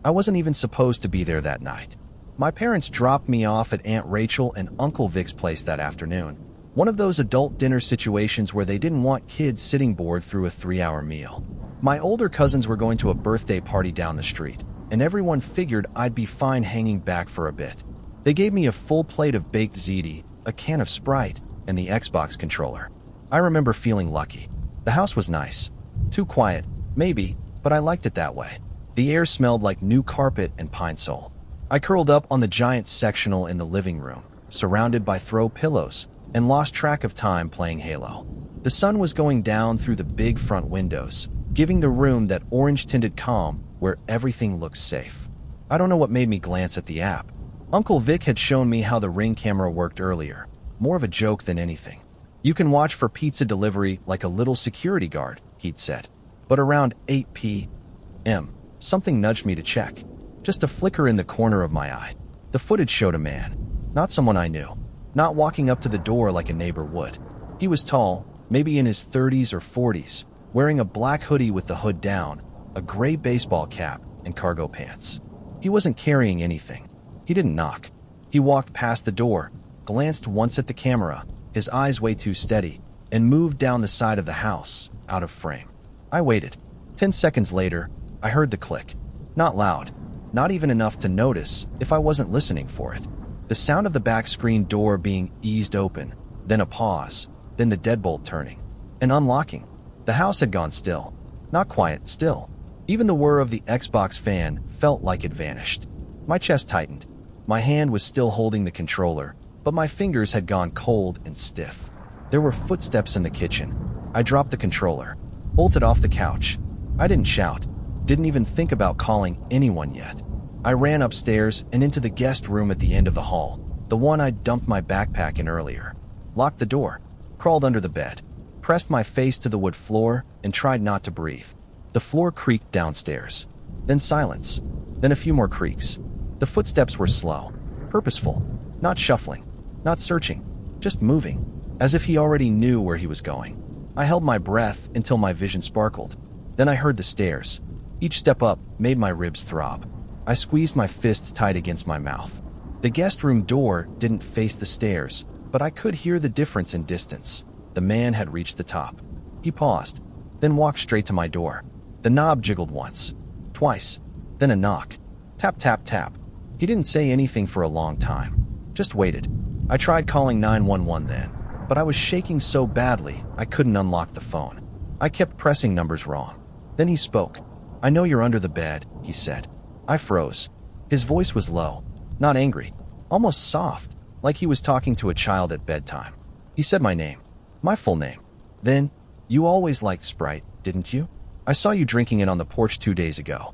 I wasn't even supposed to be there that night. My parents dropped me off at Aunt Rachel and Uncle Vic's place that afternoon. One of those adult dinner situations where they didn't want kids sitting bored through a 3-hour meal. My older cousins were going to a birthday party down the street, and everyone figured I'd be fine hanging back for a bit. They gave me a full plate of baked ziti, a can of Sprite, and the Xbox controller. I remember feeling lucky. The house was nice. Too quiet, maybe, but I liked it that way. The air smelled like new carpet and pine sol. I curled up on the giant sectional in the living room, surrounded by throw pillows, and lost track of time playing Halo. The sun was going down through the big front windows, giving the room that orange-tinted calm where everything looks safe. I don't know what made me glance at the app. Uncle Vic had shown me how the Ring camera worked earlier, more of a joke than anything. You can watch for pizza delivery like a little security guard, he'd said. But around 8 p.m., something nudged me to check. Just a flicker in the corner of my eye. The footage showed a man, not someone I knew, not walking up to the door like a neighbor would. He was tall, maybe in his 30s or 40s, wearing a black hoodie with the hood down, a gray baseball cap, and cargo pants. He wasn't carrying anything. He didn't knock. He walked past the door, glanced once at the camera, his eyes way too steady, and moved down the side of the house, out of frame. I waited. 10 seconds later, I heard the click. Not loud, not even enough to notice if I wasn't listening for it. The sound of the back screen door being eased open, then a pause, then the deadbolt turning, and unlocking. The house had gone still. Not quiet, still. Even the whir of the Xbox fan felt like it vanished. My chest tightened. My hand was still holding the controller, but my fingers had gone cold and stiff. There were footsteps in the kitchen. I dropped the controller, bolted off the couch. I didn't shout, didn't even think about calling anyone yet. I ran upstairs and into the guest room at the end of the hall, the one I'd dumped my backpack in earlier. Locked the door, crawled under the bed, pressed my face to the wood floor, and tried not to breathe. The floor creaked downstairs. Then silence. Then a few more creaks. The footsteps were slow, purposeful, not shuffling, not searching, just moving, as if he already knew where he was going. I held my breath until my vision sparkled. Then I heard the stairs. Each step up made my ribs throb. I squeezed my fists tight against my mouth. The guest room door didn't face the stairs, but I could hear the difference in distance. The man had reached the top. He paused, then walked straight to my door. The knob jiggled once, twice, then a knock. Tap, tap, tap. He didn't say anything for a long time, just waited. I tried calling 911 then, but I was shaking so badly I couldn't unlock the phone. I kept pressing numbers wrong. Then he spoke. "I know you're under the bed," he said. I froze. His voice was low, not angry, almost soft, like he was talking to a child at bedtime. He said my name, my full name. Then, "You always liked Sprite, didn't you? I saw you drinking it on the porch 2 days ago."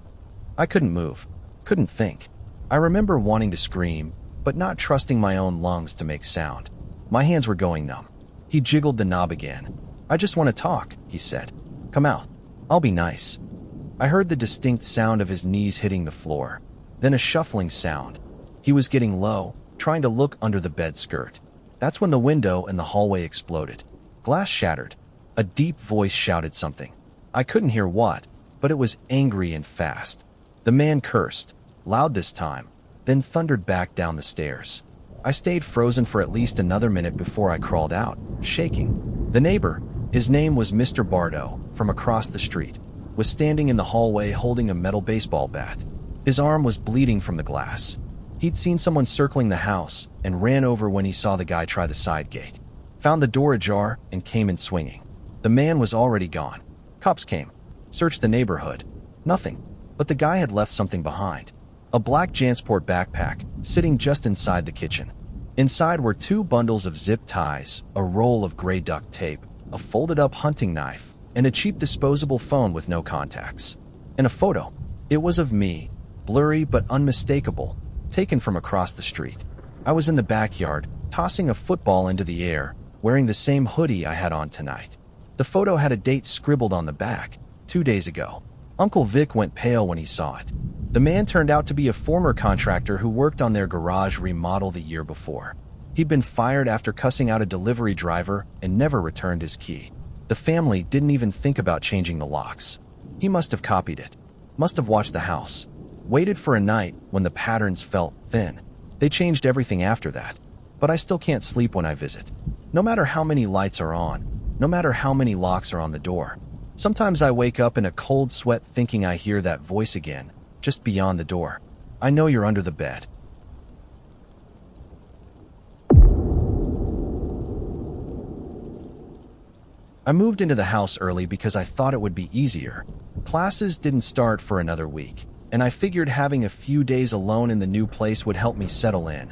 I couldn't move, couldn't think. I remember wanting to scream, but not trusting my own lungs to make sound. My hands were going numb. He jiggled the knob again. "I just want to talk," he said. "Come out. I'll be nice." I heard the distinct sound of his knees hitting the floor, then a shuffling sound. He was getting low, trying to look under the bed skirt. That's when the window in the hallway exploded. Glass shattered. A deep voice shouted something. I couldn't hear what, but it was angry and fast. The man cursed, loud this time, then thundered back down the stairs. I stayed frozen for at least another minute before I crawled out, shaking. The neighbor, his name was Mr. Bardo, from across the street, was standing in the hallway holding a metal baseball bat. His arm was bleeding from the glass. He'd seen someone circling the house and ran over when he saw the guy try the side gate. Found the door ajar and came in swinging. The man was already gone. Cops came, searched the neighborhood. Nothing, but the guy had left something behind. A black JanSport backpack sitting just inside the kitchen. Inside were 2 bundles of zip ties, a roll of gray duct tape, a folded-up hunting knife, and a cheap disposable phone with no contacts. And a photo. It was of me, blurry but unmistakable, taken from across the street. I was in the backyard, tossing a football into the air, wearing the same hoodie I had on tonight. The photo had a date scribbled on the back, 2 days ago. Uncle Vic went pale when he saw it. The man turned out to be a former contractor who worked on their garage remodel the year before. He'd been fired after cussing out a delivery driver and never returned his key. The family didn't even think about changing the locks. He must have copied it. Must have watched the house. Waited for a night when the patterns felt thin. They changed everything after that. But I still can't sleep when I visit. No matter how many lights are on, no matter how many locks are on the door. Sometimes I wake up in a cold sweat thinking I hear that voice again, just beyond the door. I know you're under the bed. I moved into the house early because I thought it would be easier. Classes didn't start for another week, and I figured having a few days alone in the new place would help me settle in.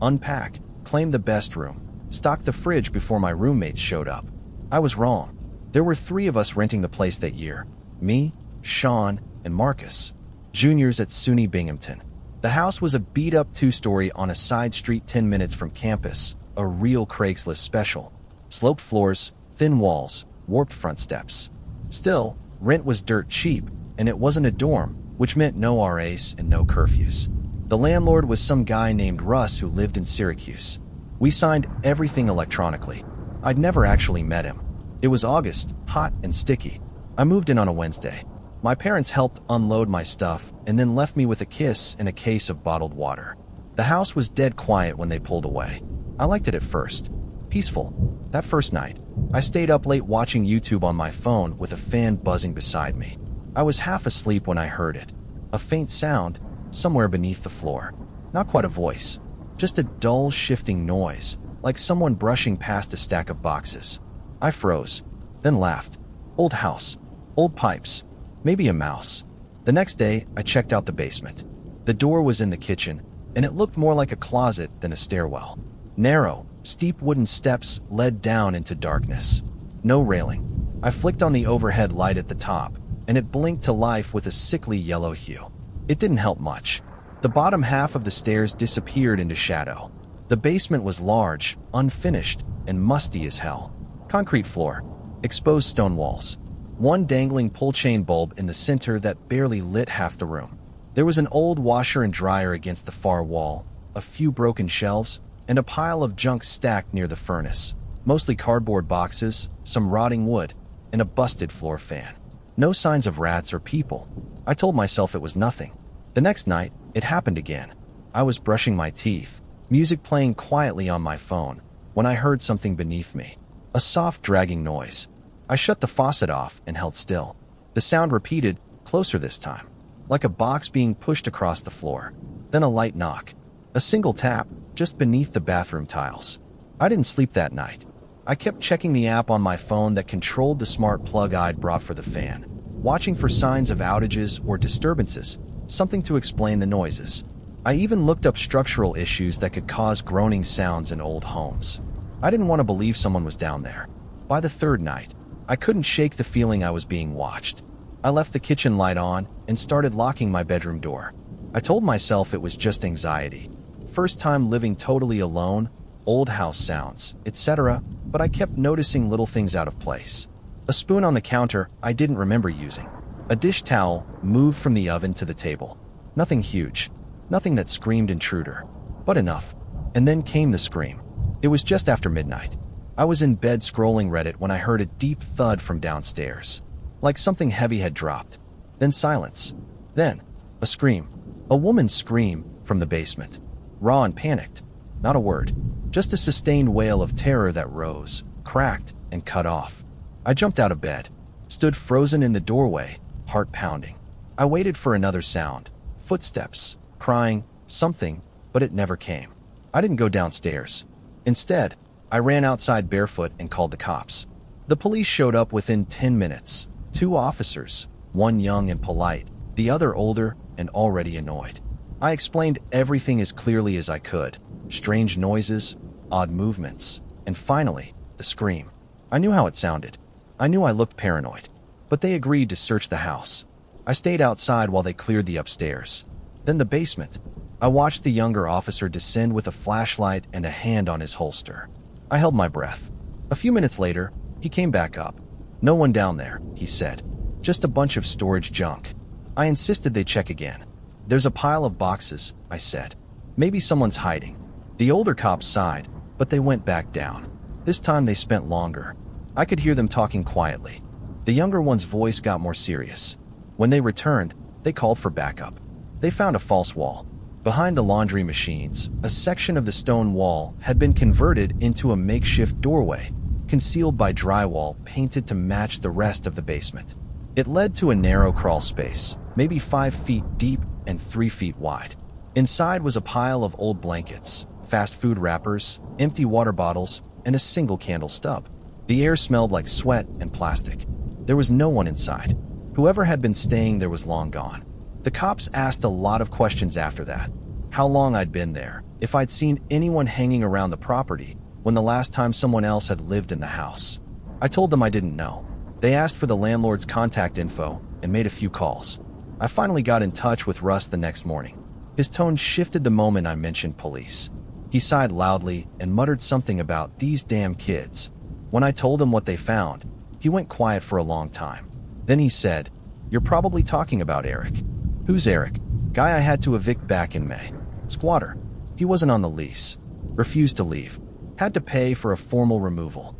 Unpack, claim the best room, stock the fridge before my roommates showed up. I was wrong. There were 3 of us renting the place that year. Me, Sean, and Marcus, juniors at SUNY Binghamton. The house was a beat-up 2-story on a side street 10 minutes from campus, a real Craigslist special. Sloped floors, thin walls, warped front steps. Still, rent was dirt cheap, and it wasn't a dorm, which meant no RAs and no curfews. The landlord was some guy named Russ who lived in Syracuse. We signed everything electronically. I'd never actually met him. It was August, hot and sticky. I moved in on a Wednesday. My parents helped unload my stuff and then left me with a kiss and a case of bottled water. The house was dead quiet when they pulled away. I liked it at first. Peaceful. That first night, I stayed up late watching YouTube on my phone with a fan buzzing beside me. I was half asleep when I heard it. A faint sound, somewhere beneath the floor. Not quite a voice, just a dull shifting noise, like someone brushing past a stack of boxes. I froze, then laughed. Old house, old pipes, maybe a mouse. The next day, I checked out the basement. The door was in the kitchen, and it looked more like a closet than a stairwell. Narrow, steep wooden steps led down into darkness. No railing. I flicked on the overhead light at the top, and it blinked to life with a sickly yellow hue. It didn't help much. The bottom half of the stairs disappeared into shadow. The basement was large, unfinished, and musty as hell. Concrete floor, exposed stone walls. One dangling pull-chain bulb in the center that barely lit half the room. There was an old washer and dryer against the far wall, a few broken shelves, and a pile of junk stacked near the furnace. Mostly cardboard boxes, some rotting wood, and a busted floor fan. No signs of rats or people. I told myself it was nothing. The next night, it happened again. I was brushing my teeth, music playing quietly on my phone, when I heard something beneath me. A soft dragging noise. I shut the faucet off and held still. The sound repeated, closer this time, like a box being pushed across the floor. Then a light knock. A single tap, just beneath the bathroom tiles. I didn't sleep that night. I kept checking the app on my phone that controlled the smart plug I'd brought for the fan, watching for signs of outages or disturbances, something to explain the noises. I even looked up structural issues that could cause groaning sounds in old homes. I didn't want to believe someone was down there. By the 3rd night, I couldn't shake the feeling I was being watched. I left the kitchen light on and started locking my bedroom door. I told myself it was just anxiety. First time living totally alone, old house sounds, etc., but I kept noticing little things out of place. A spoon on the counter I didn't remember using. A dish towel moved from the oven to the table. Nothing huge, nothing that screamed intruder, but enough. And then came the scream. It was just after midnight. I was in bed scrolling Reddit when I heard a deep thud from downstairs, like something heavy had dropped. Then silence. Then, a scream. A woman's scream from the basement. Raw and panicked. Not a word. Just a sustained wail of terror that rose, cracked, and cut off. I jumped out of bed, stood frozen in the doorway, heart pounding. I waited for another sound. Footsteps, crying, something, but it never came. I didn't go downstairs. Instead, I ran outside barefoot and called the cops. The police showed up within 10 minutes. 2 officers, one young and polite, the other older and already annoyed. I explained everything as clearly as I could. Strange noises, odd movements, and finally, the scream. I knew how it sounded. I knew I looked paranoid. But they agreed to search the house. I stayed outside while they cleared the upstairs. Then the basement. I watched the younger officer descend with a flashlight and a hand on his holster. I held my breath. A few minutes later, he came back up. "No one down there," he said. "Just a bunch of storage junk." I insisted they check again. "There's a pile of boxes," I said. "Maybe someone's hiding." The older cops sighed, but they went back down. This time they spent longer. I could hear them talking quietly. The younger one's voice got more serious. When they returned, they called for backup. They found a false wall. Behind the laundry machines, a section of the stone wall had been converted into a makeshift doorway, concealed by drywall painted to match the rest of the basement. It led to a narrow crawl space, maybe 5 feet deep and 3 feet wide. Inside was a pile of old blankets, fast food wrappers, empty water bottles, and a single candle stub. The air smelled like sweat and plastic. There was no one inside. Whoever had been staying there was long gone. The cops asked a lot of questions after that. How long I'd been there, if I'd seen anyone hanging around the property, when the last time someone else had lived in the house. I told them I didn't know. They asked for the landlord's contact info and made a few calls. I finally got in touch with Russ the next morning. His tone shifted the moment I mentioned police. He sighed loudly and muttered something about these damn kids. When I told him what they found, he went quiet for a long time. Then he said, "You're probably talking about Eric." "Who's Eric?" "Guy I had to evict back in May. Squatter. He wasn't on the lease. Refused to leave. Had to pay for a formal removal."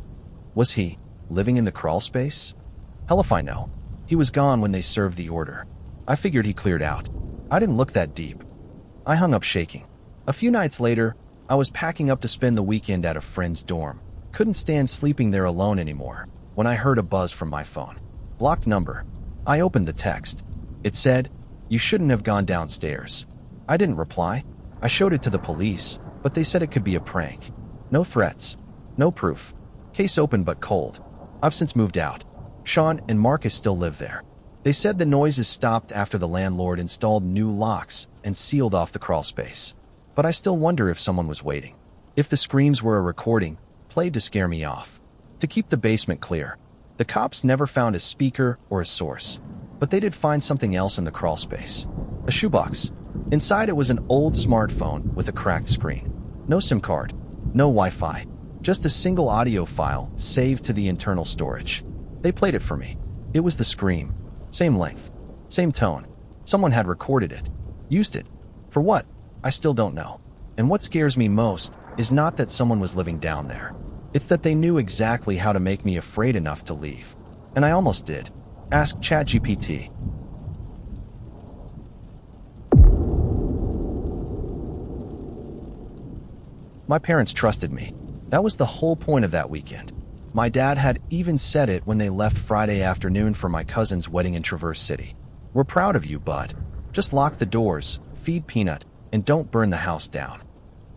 "Was he living in the crawl space?" "Hell if I know. He was gone when they served the order. I figured he cleared out. I didn't look that deep." I hung up shaking. A few nights later, I was packing up to spend the weekend at a friend's dorm. Couldn't stand sleeping there alone anymore when I heard a buzz from my phone. Blocked number. I opened the text. It said, "You shouldn't have gone downstairs." I didn't reply. I showed it to the police, but they said it could be a prank. No threats. No proof. Case open but cold. I've since moved out. Sean and Marcus still live there. They said the noises stopped after the landlord installed new locks and sealed off the crawl space. But I still wonder if someone was waiting. If the screams were a recording, played to scare me off. To keep the basement clear. The cops never found a speaker or a source. But they did find something else in the crawl space. A shoebox. Inside it was an old smartphone with a cracked screen. No SIM card. No Wi-Fi. Just a single audio file saved to the internal storage. They played it for me. It was the scream. Same length. Same tone. Someone had recorded it. Used it. For what? I still don't know. And what scares me most is not that someone was living down there. It's that they knew exactly how to make me afraid enough to leave. And I almost did. Ask ChatGPT. My parents trusted me. That was the whole point of that weekend. My dad had even said it when they left Friday afternoon for my cousin's wedding in Traverse City. "We're proud of you, bud. Just lock the doors, feed Peanut, and don't burn the house down."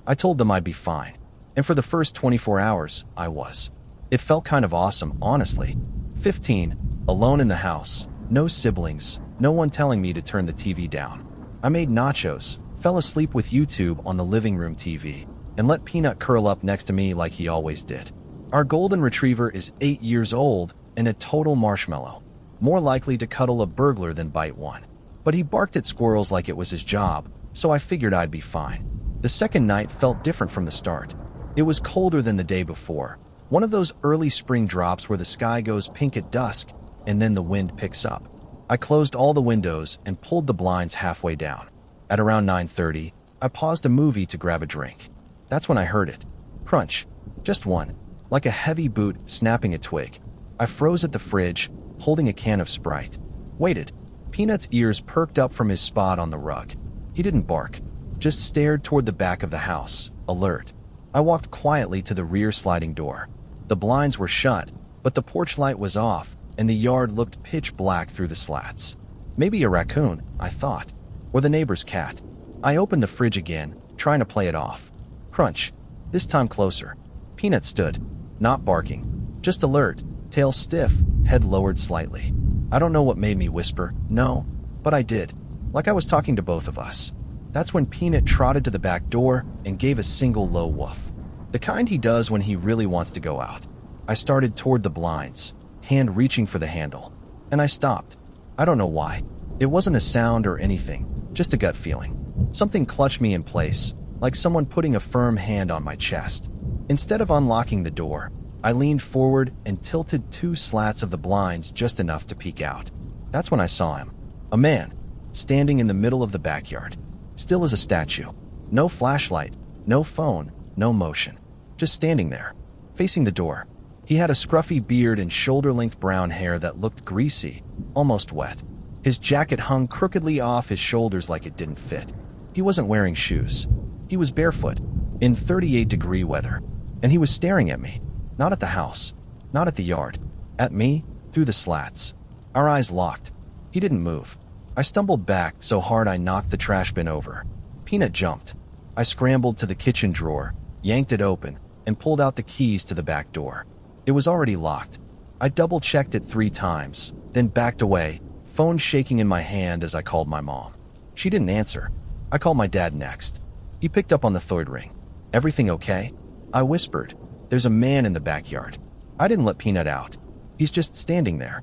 I told them I'd be fine. And for the first 24 hours, I was. It felt kind of awesome, honestly. 15, alone in the house, no siblings, no one telling me to turn the TV down. I made nachos, fell asleep with YouTube on the living room TV, and let Peanut curl up next to me like he always did. Our golden retriever is 8 years old and a total marshmallow, more likely to cuddle a burglar than bite one. But he barked at squirrels like it was his job, so I figured I'd be fine. The second night felt different from the start. It was colder than the day before, one of those early spring drops where the sky goes pink at dusk and then the wind picks up. I closed all the windows and pulled the blinds halfway down. At around 9:30, I paused a movie to grab a drink. That's when I heard it. Crunch. Just one. Like a heavy boot snapping a twig. I froze at the fridge, holding a can of Sprite. Waited. Peanut's ears perked up from his spot on the rug. He didn't bark, just stared toward the back of the house, alert. I walked quietly to the rear sliding door. The blinds were shut, but the porch light was off, and the yard looked pitch black through the slats. Maybe a raccoon, I thought, or the neighbor's cat. I opened the fridge again, trying to play it off. Crunch. This time closer. Peanut stood, not barking, just alert, tail stiff, head lowered slightly. I don't know what made me whisper, no, but I did, like I was talking to both of us. That's when Peanut trotted to the back door and gave a single low woof. The kind he does when he really wants to go out. I started toward the blinds, hand reaching for the handle, and I stopped. I don't know why. It wasn't a sound or anything, just a gut feeling. Something clutched me in place, like someone putting a firm hand on my chest. Instead of unlocking the door, I leaned forward and tilted 2 slats of the blinds just enough to peek out. That's when I saw him. A man, standing in the middle of the backyard, still as a statue. No flashlight, no phone, no motion. Just standing there, facing the door. He had a scruffy beard and shoulder-length brown hair that looked greasy, almost wet. His jacket hung crookedly off his shoulders like it didn't fit. He wasn't wearing shoes. He was barefoot, in 38-degree weather, and he was staring at me. Not at the house, not at the yard, at me, through the slats. Our eyes locked. He didn't move. I stumbled back so hard I knocked the trash bin over. Peanut jumped. I scrambled to the kitchen drawer, yanked it open, and pulled out the keys to the back door. It was already locked. I double-checked it 3 times, then backed away, phone shaking in my hand as I called my mom. She didn't answer. I called my dad next. He picked up on the third ring. "Everything okay?" I whispered. "There's a man in the backyard." I didn't let Peanut out. He's just standing there.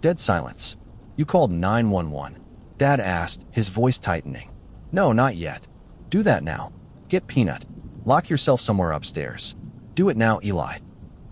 Dead silence. "You called 911?" Dad asked, his voice tightening. "No, not yet." "Do that now. Get Peanut. Lock yourself somewhere upstairs. Do it now, Eli."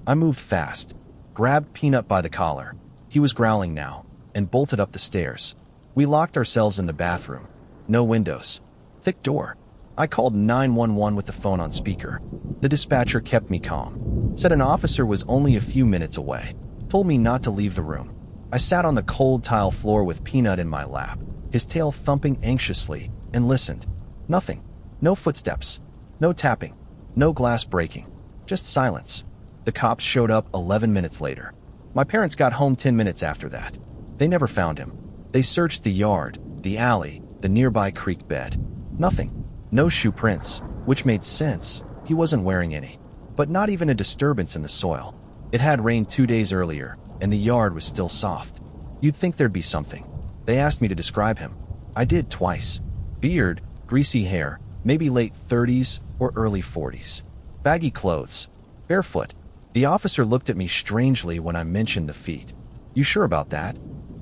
I moved fast, grabbed Peanut by the collar. He was growling now, and bolted up the stairs. We locked ourselves in the bathroom. No windows. Thick door. I called 911 with the phone on speaker. The dispatcher kept me calm. Said an officer was only a few minutes away. Told me not to leave the room. I sat on the cold tile floor with Peanut in my lap, his tail thumping anxiously, and listened. Nothing. No footsteps. No tapping. No glass breaking. Just silence. The cops showed up 11 minutes later. My parents got home 10 minutes after that. They never found him. They searched the yard, the alley, the nearby creek bed. Nothing. No shoe prints, which made sense. He wasn't wearing any. But not even a disturbance in the soil. It had rained 2 days earlier, and the yard was still soft. You'd think there'd be something. They asked me to describe him. I did twice. Beard, greasy hair, maybe late 30s or early 40s. Baggy clothes. Barefoot. The officer looked at me strangely when I mentioned the feet. "You sure about that?"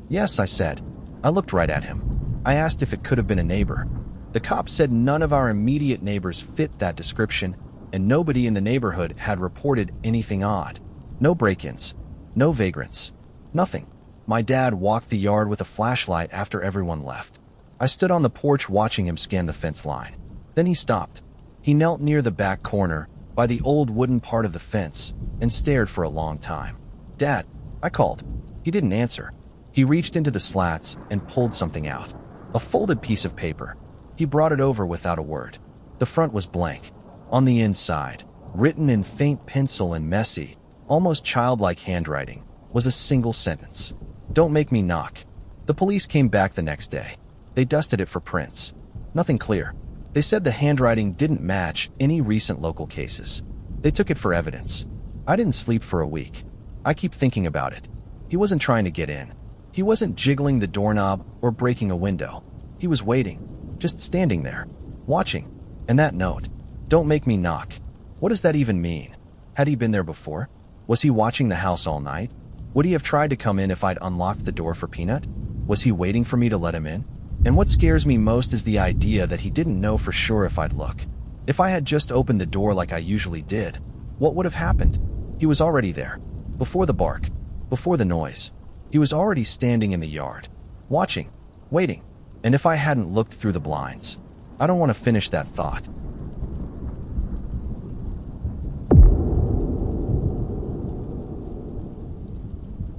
"Yes," I said. I looked right at him. I asked if it could have been a neighbor. The cop said none of our immediate neighbors fit that description, and nobody in the neighborhood had reported anything odd. No break-ins. No vagrants. Nothing. My dad walked the yard with a flashlight after everyone left. I stood on the porch watching him scan the fence line. Then he stopped. He knelt near the back corner, by the old wooden part of the fence, and stared for a long time. "Dad," I called. He didn't answer. He reached into the slats and pulled something out. A folded piece of paper. He brought it over without a word. The front was blank. On the inside, written in faint pencil and messy, almost childlike handwriting, was a single sentence. "Don't make me knock." The police came back the next day. They dusted it for prints. Nothing clear. They said the handwriting didn't match any recent local cases. They took it for evidence. I didn't sleep for a week. I keep thinking about it. He wasn't trying to get in. He wasn't jiggling the doorknob or breaking a window. He was waiting, just standing there, watching. And that note, "Don't make me knock." What does that even mean? Had he been there before? Was he watching the house all night? Would he have tried to come in if I'd unlocked the door for Peanut? Was he waiting for me to let him in? And what scares me most is the idea that he didn't know for sure if I'd look. If I had just opened the door like I usually did, what would have happened? He was already there. Before the bark. Before the noise. He was already standing in the yard. Watching. Waiting. And if I hadn't looked through the blinds? I don't want to finish that thought.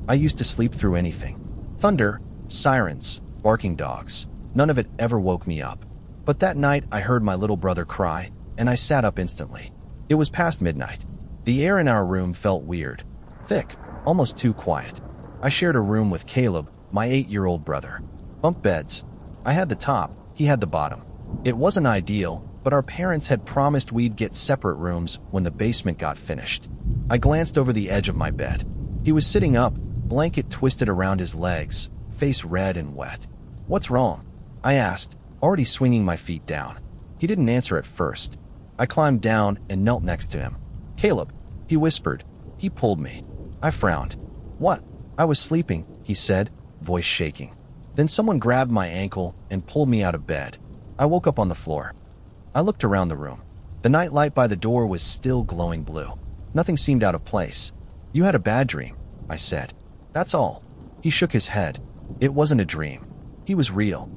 I used to sleep through anything. Thunder, sirens, barking dogs. None of it ever woke me up. But that night I heard my little brother cry, and I sat up instantly. It was past midnight. The air in our room felt weird. Thick, almost too quiet. I shared a room with Caleb, my 8-year-old brother. Bunk beds. I had the top, he had the bottom. It wasn't ideal, but our parents had promised we'd get separate rooms when the basement got finished. I glanced over the edge of my bed. He was sitting up, blanket twisted around his legs, face red and wet. "What's wrong?" I asked, already swinging my feet down. He didn't answer at first. I climbed down and knelt next to him. "Caleb," he whispered. He pulled me. I frowned. "What?" "I was sleeping," he said, voice shaking. Then someone grabbed my ankle and pulled me out of bed. I woke up on the floor. I looked around the room. The night light by the door was still glowing blue. Nothing seemed out of place. "You had a bad dream," I said. "That's all." He shook his head. It wasn't a dream. He was real.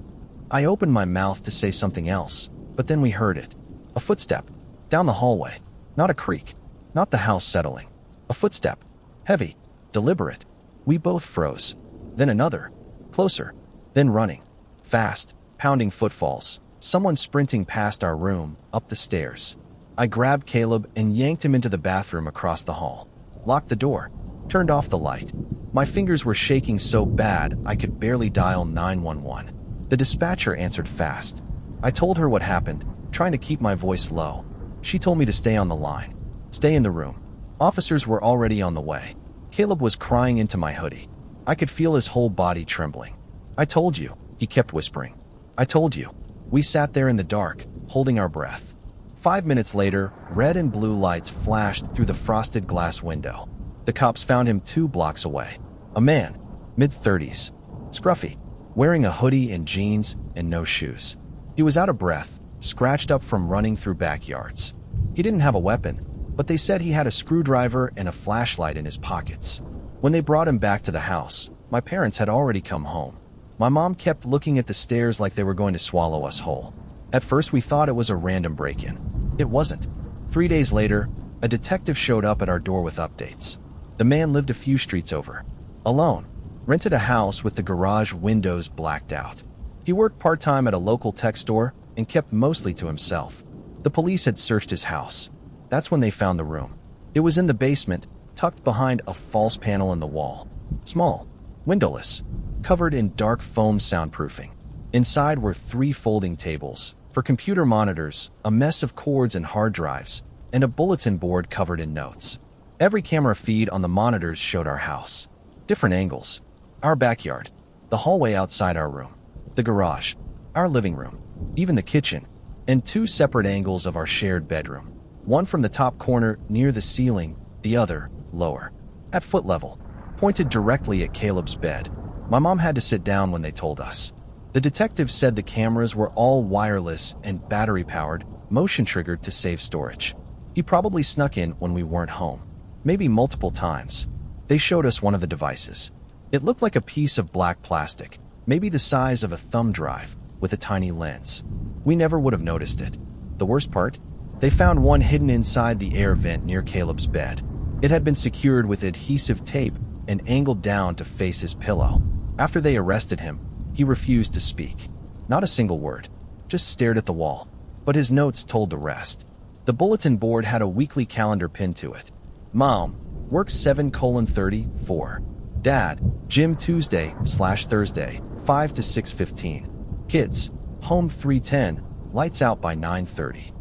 I opened my mouth to say something else, but then we heard it. A footstep. Down the hallway. Not a creak. Not the house settling. A footstep. Heavy. Deliberate. We both froze. Then another. Closer. Then running. Fast, pounding footfalls. Someone sprinting past our room, up the stairs. I grabbed Caleb and yanked him into the bathroom across the hall. Locked the door. Turned off the light. My fingers were shaking so bad I could barely dial 911. The dispatcher answered fast. I told her what happened, trying to keep my voice low. She told me to stay on the line. Stay in the room. Officers were already on the way. Caleb was crying into my hoodie. I could feel his whole body trembling. I told you, he kept whispering. I told you. We sat there in the dark, holding our breath. 5 minutes later, red and blue lights flashed through the frosted glass window. The cops found him 2 blocks away. A man, mid-30s, scruffy, wearing a hoodie and jeans and no shoes. He was out of breath, scratched up from running through backyards. He didn't have a weapon, but they said he had a screwdriver and a flashlight in his pockets. When they brought him back to the house, my parents had already come home. My mom kept looking at the stairs like they were going to swallow us whole. At first we thought it was a random break-in. It wasn't. 3 days later, a detective showed up at our door with updates. The man lived a few streets over. Alone. Rented a house with the garage windows blacked out. He worked part-time at a local tech store and kept mostly to himself. The police had searched his house. That's when they found the room. It was in the basement, tucked behind a false panel in the wall. Small, windowless, covered in dark foam soundproofing. Inside were 3 folding tables for computer monitors, a mess of cords and hard drives, and a bulletin board covered in notes. Every camera feed on the monitors showed our house. Different angles. Our backyard. The hallway outside our room. The garage. Our living room. Even the kitchen. And 2 separate angles of our shared bedroom. One from the top corner near the ceiling, the other, lower. At foot level. Pointed directly at Caleb's bed. My mom had to sit down when they told us. The detective said the cameras were all wireless and battery-powered, motion-triggered to save storage. He probably snuck in when we weren't home. Maybe multiple times. They showed us one of the devices. It looked like a piece of black plastic, maybe the size of a thumb drive, with a tiny lens. We never would have noticed it. The worst part? They found one hidden inside the air vent near Caleb's bed. It had been secured with adhesive tape and angled down to face his pillow. After they arrested him, he refused to speak. Not a single word. Just stared at the wall. But his notes told the rest. The bulletin board had a weekly calendar pinned to it. Mom, work 7:34. Dad, gym Tuesday/Thursday, 5 to 6:15. Kids, home 3:10, lights out by 9:30.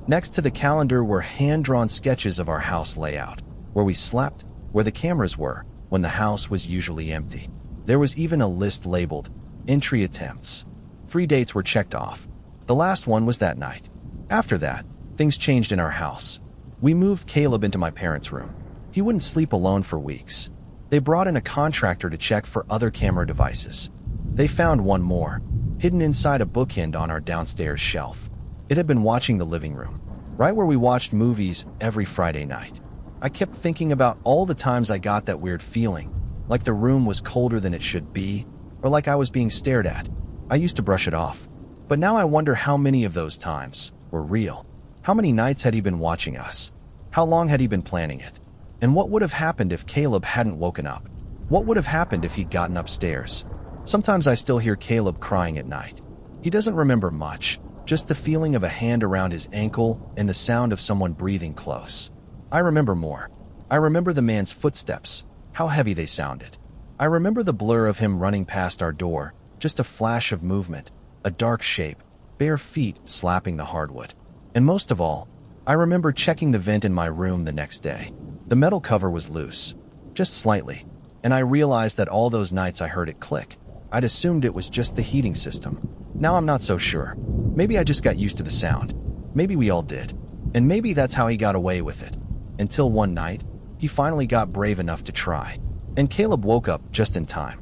Next to the calendar were hand-drawn sketches of our house layout, where we slept, where the cameras were, when the house was usually empty. There was even a list labeled, entry attempts. 3 dates were checked off. The last one was that night. After that, things changed in our house. We moved Caleb into my parents' room. He wouldn't sleep alone for weeks. They brought in a contractor to check for other camera devices. They found one more, hidden inside a bookend on our downstairs shelf. It had been watching the living room, right where we watched movies every Friday night. I kept thinking about all the times I got that weird feeling, like the room was colder than it should be, or like I was being stared at. I used to brush it off. But now I wonder how many of those times were real. How many nights had he been watching us? How long had he been planning it? And what would have happened if Caleb hadn't woken up? What would have happened if he'd gotten upstairs? Sometimes I still hear Caleb crying at night. He doesn't remember much, just the feeling of a hand around his ankle and the sound of someone breathing close. I remember more. I remember the man's footsteps, how heavy they sounded. I remember the blur of him running past our door, just a flash of movement, a dark shape, bare feet slapping the hardwood. And most of all, I remember checking the vent in my room the next day. The metal cover was loose, just slightly, and I realized that all those nights I heard it click. I'd assumed it was just the heating system. Now I'm not so sure. Maybe I just got used to the sound. Maybe we all did. And maybe that's how he got away with it. Until one night, he finally got brave enough to try. And Caleb woke up just in time.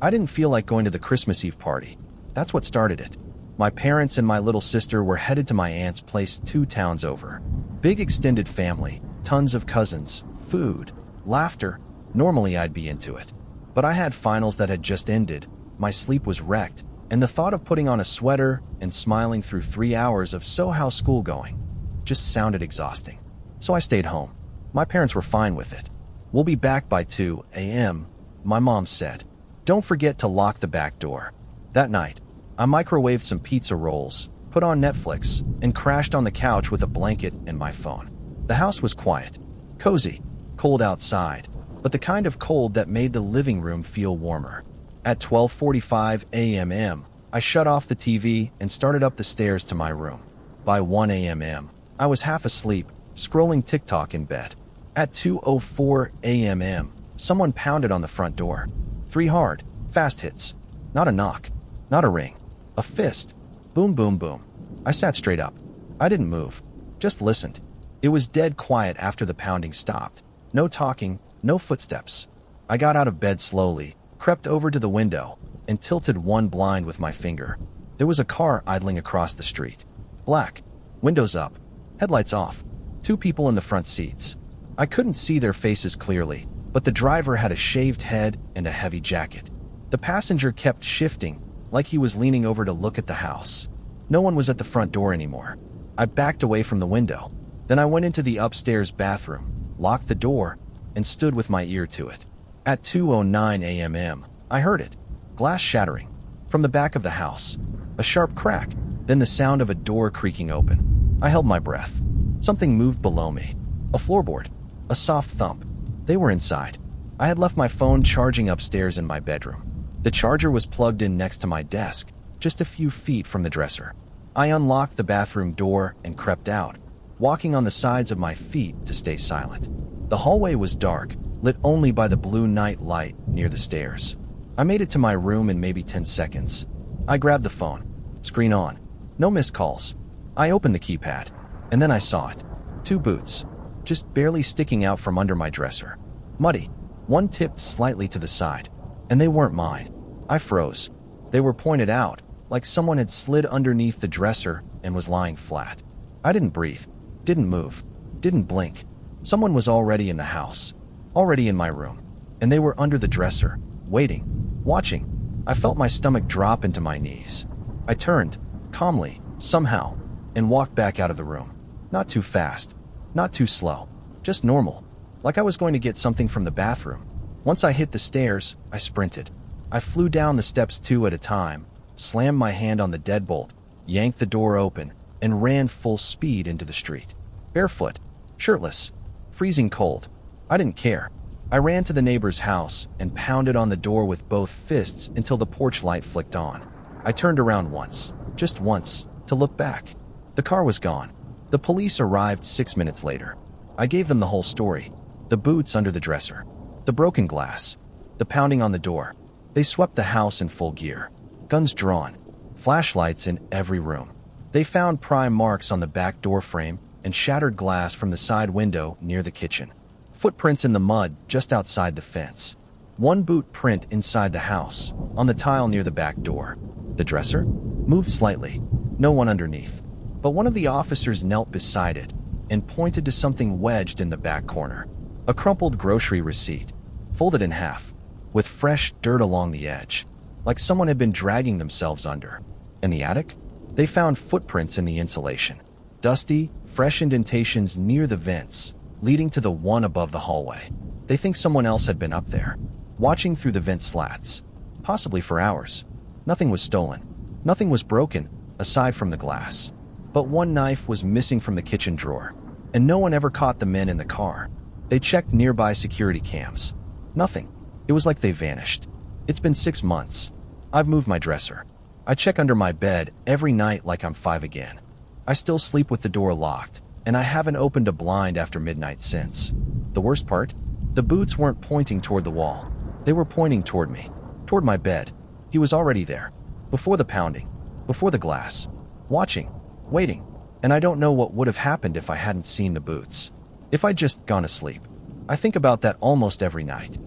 I didn't feel like going to the Christmas Eve party. That's what started it. My parents and my little sister were headed to my aunt's place 2 towns over. Big extended family, tons of cousins, food, laughter. Normally I'd be into it. But I had finals that had just ended, my sleep was wrecked, and the thought of putting on a sweater and smiling through 3 hours of how's school going just sounded exhausting. So I stayed home. My parents were fine with it. "We'll be back by 2 a.m., my mom said. "Don't forget to lock the back door." That night, I microwaved some pizza rolls, put on Netflix, and crashed on the couch with a blanket and my phone. The house was quiet, cozy, cold outside, but the kind of cold that made the living room feel warmer. At 12:45 a.m., I shut off the TV and started up the stairs to my room. By 1 a.m., I was half asleep, scrolling TikTok in bed. At 2:04 a.m., someone pounded on the front door. 3 hard, fast hits. Not a knock, not a ring, a fist. Boom, boom, boom. I sat straight up. I didn't move, just listened. It was dead quiet after the pounding stopped. No talking, no footsteps. I got out of bed slowly, crept over to the window, and tilted one blind with my finger. There was a car idling across the street. Black, windows up, headlights off. 2 people in the front seats. I couldn't see their faces clearly, but the driver had a shaved head and a heavy jacket. The passenger kept shifting, like he was leaning over to look at the house. No one was at the front door anymore. I backed away from the window. Then I went into the upstairs bathroom, locked the door, and stood with my ear to it. At 2:09 a.m., I heard it. Glass shattering. From the back of the house. A sharp crack, then the sound of a door creaking open. I held my breath. Something moved below me. A floorboard. A soft thump. They were inside. I had left my phone charging upstairs in my bedroom. The charger was plugged in next to my desk, just a few feet from the dresser. I unlocked the bathroom door and crept out, walking on the sides of my feet to stay silent. The hallway was dark, lit only by the blue night light near the stairs. I made it to my room in maybe 10 seconds. I grabbed the phone. Screen on. No missed calls. I opened the keypad, and then I saw it. 2 boots, just barely sticking out from under my dresser. Muddy, one tipped slightly to the side. And they weren't mine. I froze. They were pointed out, like someone had slid underneath the dresser and was lying flat. I didn't breathe, didn't move, didn't blink. Someone was already in the house, already in my room, and they were under the dresser, waiting, watching. I felt my stomach drop into my knees. I turned, calmly, somehow, and walked back out of the room. Not too fast, not too slow, just normal, like I was going to get something from the bathroom. Once I hit the stairs, I sprinted. I flew down the steps 2 at a time, slammed my hand on the deadbolt, yanked the door open, and ran full speed into the street. Barefoot, shirtless, freezing cold. I didn't care. I ran to the neighbor's house and pounded on the door with both fists until the porch light flicked on. I turned around once, just once, to look back. The car was gone. The police arrived 6 minutes later. I gave them the whole story. The boots under the dresser. The broken glass, the pounding on the door. They swept the house in full gear, guns drawn, flashlights in every room. They found prime marks on the back door frame and shattered glass from the side window near the kitchen. Footprints in the mud just outside the fence. 1 boot print inside the house, on the tile near the back door. The dresser moved slightly, no one underneath. But one of the officers knelt beside it and pointed to something wedged in the back corner. A crumpled grocery receipt, folded in half, with fresh dirt along the edge, like someone had been dragging themselves under. In the attic, they found footprints in the insulation. Dusty, fresh indentations near the vents, leading to the one above the hallway. They think someone else had been up there, watching through the vent slats, possibly for hours. Nothing was stolen. Nothing was broken, aside from the glass. But 1 knife was missing from the kitchen drawer, and no one ever caught the men in the car. They checked nearby security cams. Nothing. It was like they vanished. It's been 6 months. I've moved my dresser. I check under my bed every night like I'm 5 again. I still sleep with the door locked, and I haven't opened a blind after midnight since. The worst part? The boots weren't pointing toward the wall. They were pointing toward me, toward my bed. He was already there, before the pounding, before the glass, watching, waiting, and I don't know what would have happened if I hadn't seen the boots. If I'd just gone to sleep. I think about that almost every night.